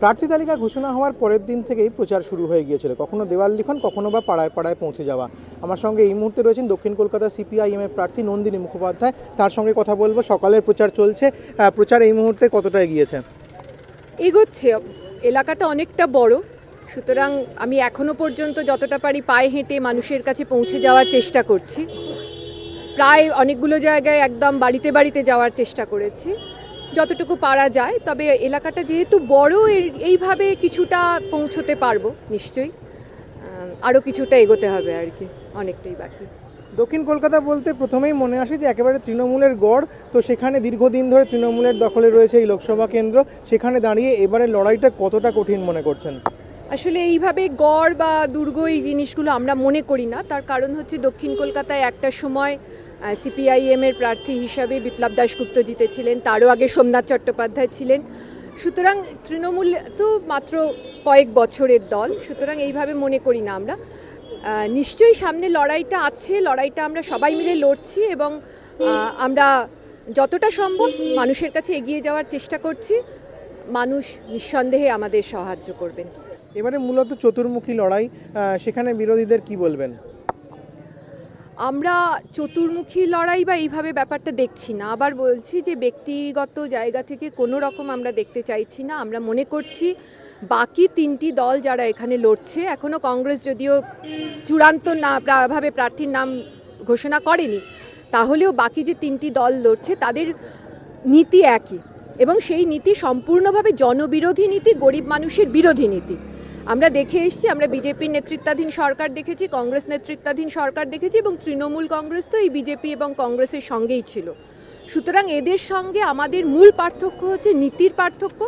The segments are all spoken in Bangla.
প্রার্থী তালিকা ঘোষণা হওয়ার পরের দিন থেকেই প্রচার শুরু হয়ে গিয়েছিল, কখনো দেওয়াল লিখন, কখনো বা পাড়ায় পাড়ায় পৌঁছে যাওয়া। আমার সঙ্গে এই মুহূর্তে রয়েছেন দক্ষিণ কলকাতা সিপিআইএম এর প্রার্থী নন্দিনী মুখোপাধ্যায়, তার সঙ্গে কথা বলবো। সকালের প্রচার চলছে, প্রচার এই মুহূর্তে কতটা এগিয়েছে? এগোচ্ছে, এলাকাটা অনেকটা বড়, সুতরাং আমি এখনো পর্যন্ত যতটা পারি পায়ে হেঁটে মানুষের কাছে পৌঁছে যাওয়ার চেষ্টা করছি। প্রায় অনেকগুলো জায়গায় একদম বাড়িতে বাড়িতে যাওয়ার চেষ্টা করেছি যতটুকু পারা যায়। তবে এলাকাটা যেহেতু বড়, এইভাবে কিছুটা পৌঁছতে পারবো নিশ্চয়ই। আরও কিছুটা এগোতে হবে আর কি, অনেকটাই বাকি। দক্ষিণ কলকাতা বলতে প্রথমেই মনে আসে যে একেবারে তৃণমূলের গড়, তো সেখানে দীর্ঘদিন ধরে তৃণমূলের দখলে রয়েছে এই লোকসভা কেন্দ্র। সেখানে দাঁড়িয়ে এবারে লড়াইটা কতটা কঠিন মনে করছেন? আসলে এইভাবে গড় বা দুর্গ এই জিনিসগুলো আমরা মনে করি না। তার কারণ হচ্ছে দক্ষিণ কলকাতায় একটা সময় সিপিআইএম এর প্রার্থী হিসাবে বিপ্লব দাশগুপ্ত জিতেছিলেন, তারও আগে সোমনাথ চট্টোপাধ্যায় ছিলেন। সুতরাং তৃণমূল তো মাত্র কয়েক বছরের দল, সুতরাং এইভাবে মনে করি না আমরা। নিশ্চয়ই সামনে লড়াইটা আছে, লড়াইটা আমরা সবাই মিলে লড়ছি এবং আমরা যতটা সম্ভব মানুষের কাছে এগিয়ে যাওয়ার চেষ্টা করছি। মানুষ নিঃসন্দেহে আমাদের সাহায্য করবেন। এবারে মূলত চতুর্মুখী লড়াই, সেখানে বিরোধীদের কি বলবেন? আমরা চতুর্মুখী লড়াই বা এইভাবে ব্যাপারটা দেখছি না। আবার বলছি যে ব্যক্তিগত জায়গা থেকে কোনো রকম আমরা দেখতে চাইছি না। আমরা মনে করছি বাকি তিনটি দল যারা এখানে লড়ছে, এখনও কংগ্রেস যদিও চূড়ান্ত ভাবে প্রার্থীর নাম ঘোষণা করেনি, তাহলেও বাকি যে তিনটি দল লড়ছে তাদের নীতি একই, এবং সেই নীতি সম্পূর্ণভাবে জনবিরোধী নীতি, গরিব মানুষের বিরোধী নীতি। আমরা দেখে এসেছি, আমরা বিজেপির নেতৃত্বাধীন সরকার দেখেছি, কংগ্রেস নেতৃত্বাধীন সরকার দেখেছি, এবং তৃণমূল কংগ্রেস তো এই বিজেপি এবং কংগ্রেসের সঙ্গেই ছিল। সুতরাং এদের সঙ্গে আমাদের মূল পার্থক্য হচ্ছে নীতির পার্থক্য।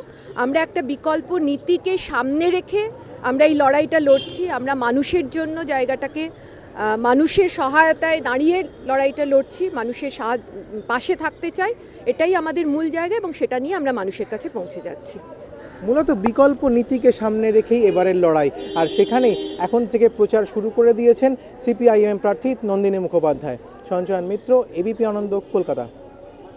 আমরা একটা বিকল্প নীতিকে সামনে রেখে আমরা এই লড়াইটা লড়ছি। আমরা মানুষের জন্য জায়গাটাকে, মানুষের সহায়তায় দাঁড়িয়ে লড়াইটা লড়ছি, মানুষের পাশে থাকতে চাই, এটাই আমাদের মূল জায়গা, এবং সেটা নিয়ে আমরা মানুষের কাছে পৌঁছে যাচ্ছি। মূলত বিকল্প নীতিকে সামনে রেখেই এবারের লড়াই, আর সেখানেই এখন থেকে প্রচার শুরু করে দিয়েছেন সিপিআইএম প্রার্থী নন্দিনী মুখোপাধ্যায়। সঞ্চয়ন মিত্র, এবিপি আনন্দ, কলকাতা।